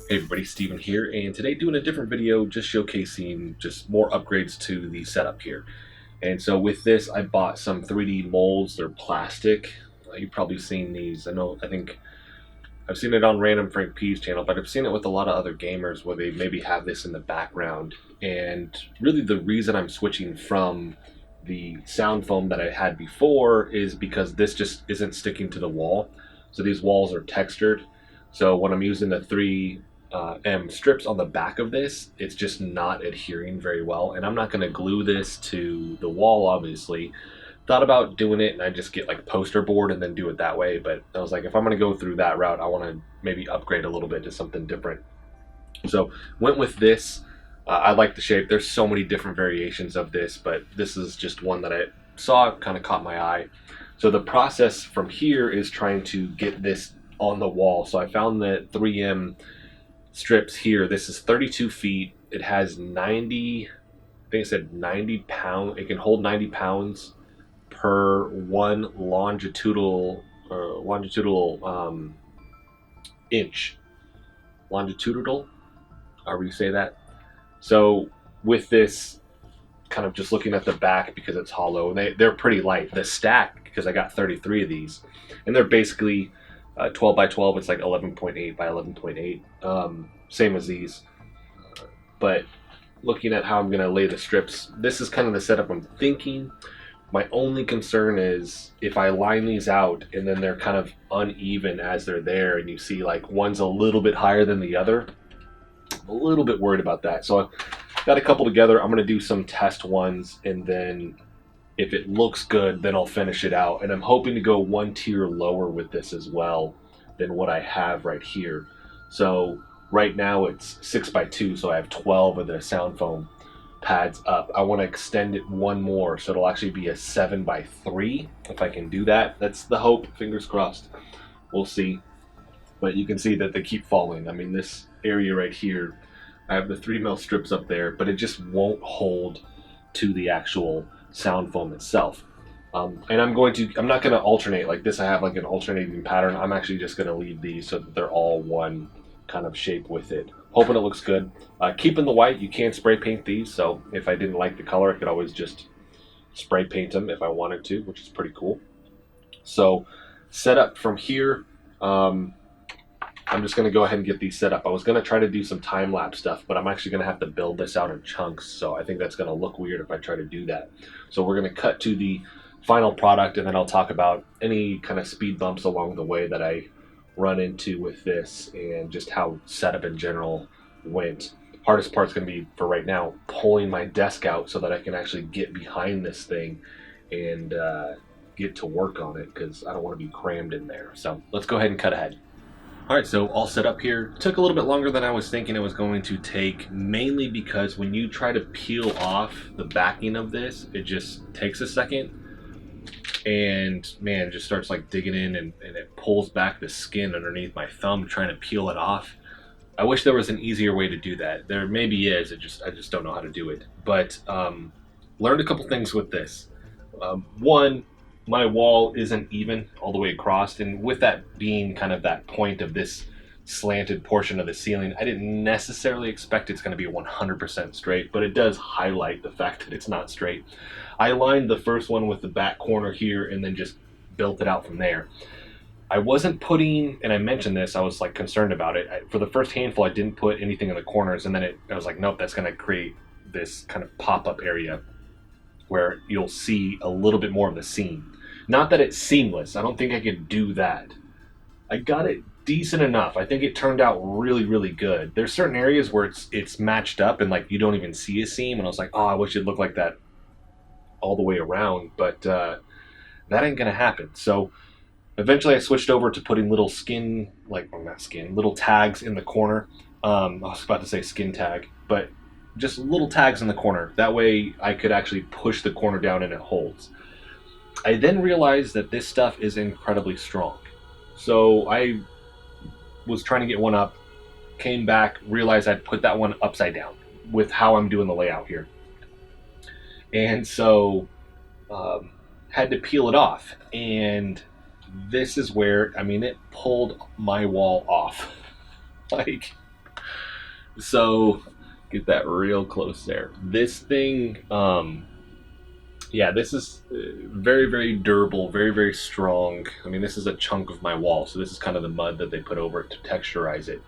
Hey everybody, Steven here, and today doing a different video just showcasing just more upgrades to the setup here. And so with this, I bought some 3D molds. They're plastic. You've probably seen these. I think I've seen it on Random Frank P's channel, but I've seen it with a lot of other gamers where they maybe have this in the background. And really the reason I'm switching from the sound foam that I had before is because this just isn't sticking to the wall. So these walls are textured. So when I'm using the 3M strips on the back of this, it's just not adhering very well. And I'm not going to glue this to the wall, obviously. Thought about doing it and I just get like poster board and then do it that way. But I was like, if I'm going to go through that route, I want to maybe upgrade a little bit to something different. So went with this. I like the shape. There's so many different variations of this, but this is just one that I saw, kind of caught my eye. So the process from here is trying to get this on the wall. So I found the 3M strips here. This is 32 feet. It has 90, I think it said 90 pounds. It can hold 90 pounds per one longitudinal inch. Longitudinal, however you say that. So with this, kind of just looking at the back because it's hollow, and they're pretty light. The stack, because I got 33 of these, and they're basically 12 by 12. It's like 11.8 by 11.8. Same as these. But looking at how I'm going to lay the strips, this is kind of the setup I'm thinking. My only concern is if I line these out and then they're kind of uneven as they're there, and you see like one's a little bit higher than the other. I'm a little bit worried about that. So I've got a couple together. I'm going to do some test ones, and then if it looks good, then I'll finish it out. And I'm hoping to go one tier lower with this as well than what I have right here. So right now it's 6 by 2, so I have 12 of the sound foam pads up. I want to extend it one more, so it'll actually be a 7 by 3 if I can do that. That's the hope. Fingers crossed. We'll see. But you can see that they keep falling. I mean, this area right here, I have the 3mm strips up there, but it just won't hold to the actual sound foam itself. And I'm not going to alternate like this. I have like an alternating pattern. I'm actually just going to leave these so that they're all one kind of shape with it. Hoping it looks good. Keeping the white, you can spray paint these, so if I didn't like the color, I could always just spray paint them if I wanted to, which is pretty cool. So set up from here, I'm just going to go ahead and get these set up. I was going to try to do some time-lapse stuff, but I'm actually going to have to build this out in chunks, so I think that's going to look weird if I try to do that. So we're going to cut to the final product, and then I'll talk about any kind of speed bumps along the way that I run into with this and just how setup in general went. Hardest part's going to be, for right now, pulling my desk out so that I can actually get behind this thing and get to work on it, because I don't want to be crammed in there. So let's go ahead and cut ahead. Alright, so all set up here. Took a little bit longer than I was thinking it was going to take, mainly because when you try to peel off the backing of this, it just takes a second. And man, just starts like digging in, and it pulls back the skin underneath my thumb trying to peel it off. I wish there was an easier way to do that. There maybe is, I just don't know how to do it. But learned a couple things with this. One, my wall isn't even all the way across, and with that being kind of that point of this slanted portion of the ceiling, I didn't necessarily expect it's going to be 100% straight, but it does highlight the fact that it's not straight. I lined the first one with the back corner here and then just built it out from there. I wasn't putting, and I mentioned this, I was like concerned about it. For the first handful, I didn't put anything in the corners, and then I was like, nope, that's going to create this kind of pop-up area where you'll see a little bit more of the seam. Not that it's seamless. I don't think I could do that. I got it decent enough. I think it turned out really, really good. There's certain areas where it's matched up and like you don't even see a seam, and I was like, oh, I wish it looked like that all the way around, but that ain't gonna happen. So eventually I switched over to putting little skin, like, well, not skin, little tags in the corner. I was about to say skin tag, but just little tags in the corner. That way I could actually push the corner down and it holds. I then realized that this stuff is incredibly strong. So I was trying to get one up, came back, realized I'd put that one upside down with how I'm doing the layout here. And so had to peel it off. And this is where, I mean, it pulled my wall off. Like, So get that real close there. This thing, yeah, this is very, very durable, very, very strong. I mean, this is a chunk of my wall, so this is kind of the mud that they put over it to texturize it.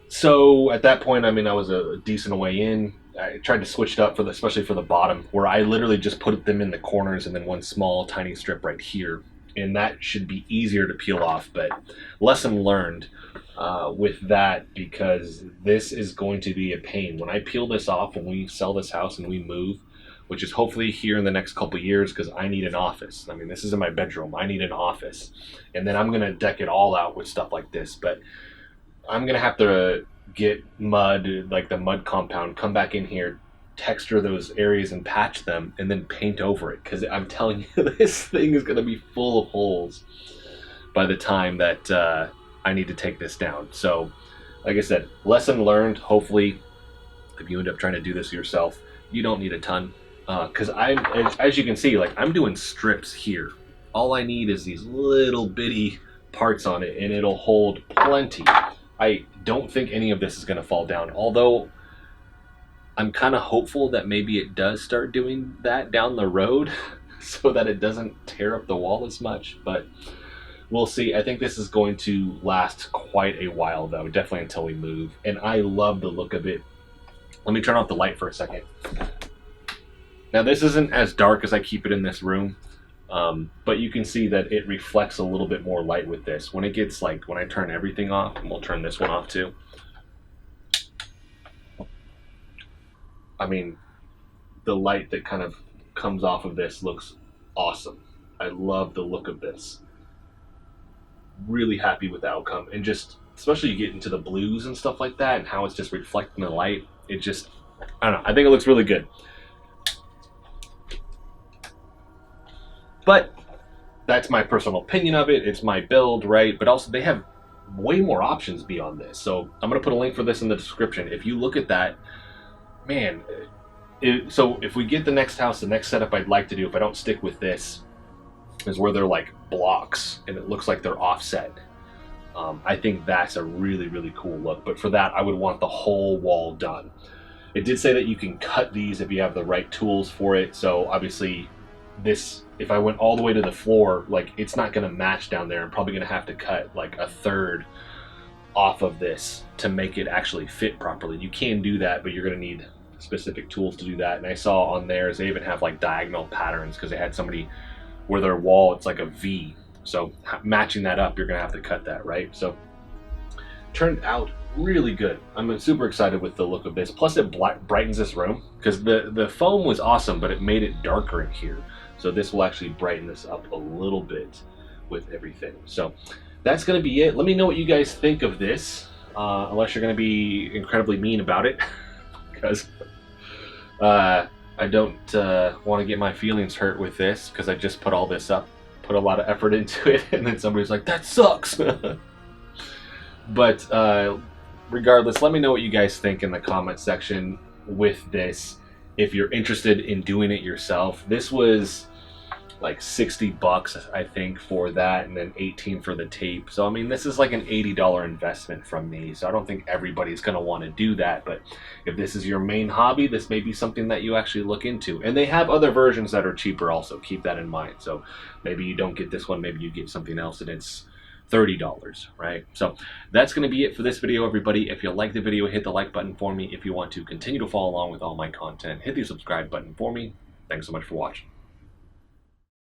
So at that point, I mean, I was a decent way in. I tried to switch it up for especially for the bottom, where I literally just put them in the corners and then one small, tiny strip right here, and that should be easier to peel off. But lesson learned with that, because this is going to be a pain when I peel this off when we sell this house and we move, which is hopefully here in the next couple of years, because I need an office. I mean, this is in my bedroom. I need an office, and then I'm gonna deck it all out with stuff like this, but I'm gonna have to get mud, like the mud compound, come back in here, texture those areas and patch them, and then paint over it. Because I'm telling you, this thing is gonna be full of holes by the time that I need to take this down. So, like I said, lesson learned. Hopefully, if you end up trying to do this yourself, you don't need a ton. Because as you can see, like I'm doing strips here. All I need is these little bitty parts on it, and it'll hold plenty. I don't think any of this is going to fall down, although I'm kind of hopeful that maybe it does start doing that down the road so that it doesn't tear up the wall as much, but we'll see. I think this is going to last quite a while, though, definitely until we move, and I love the look of it. Let me turn off the light for a second. Now, this isn't as dark as I keep it in this room, but you can see that it reflects a little bit more light with this. When it gets like, when I turn everything off, and we'll turn this one off too. I mean, the light that kind of comes off of this looks awesome. I love the look of this. Really happy with the outcome. And just, especially you get into the blues and stuff like that and how it's just reflecting the light. It just, I don't know, I think it looks really good. But that's my personal opinion of it. It's my build, right? But also they have way more options beyond this. So I'm going to put a link for this in the description. If you look at that, man, so if we get the next house, the next setup I'd like to do, if I don't stick with this, is where they're like blocks and it looks like they're offset. I think that's a really, really cool look. But for that, I would want the whole wall done. It did say that you can cut these if you have the right tools for it. So obviously this, if I went all the way to the floor, like it's not going to match down there. I'm probably going to have to cut like a third off of this to make it actually fit properly. You can do that, but you're going to need specific tools to do that. And I saw on theirs, they even have like diagonal patterns because they had somebody where their wall, it's like a V. So matching that up, you're going to have to cut that, right? So turned out really good. I'm super excited with the look of this. Plus it brightens this room because the foam was awesome, but it made it darker in here. So this will actually brighten this up a little bit with everything. So that's going to be it. Let me know what you guys think of this, unless you're going to be incredibly mean about it, because I don't want to get my feelings hurt with this, because I just put all this up, put a lot of effort into it, and then somebody's like, that sucks. But regardless, let me know what you guys think in the comment section with this. If you're interested in doing it yourself, this was like $60, I think, for that, and then $18 for the tape. So I mean, this is like an $80 investment from me. So I don't think everybody's going to want to do that. But if this is your main hobby, this may be something that you actually look into. And they have other versions that are cheaper also. Keep that in mind. So maybe you don't get this one, maybe you get something else and it's $30, right? So that's going to be it for this video, everybody. If you like the video, hit the like button for me. If you want to continue to follow along with all my content, hit the subscribe button for me. Thanks so much for watching.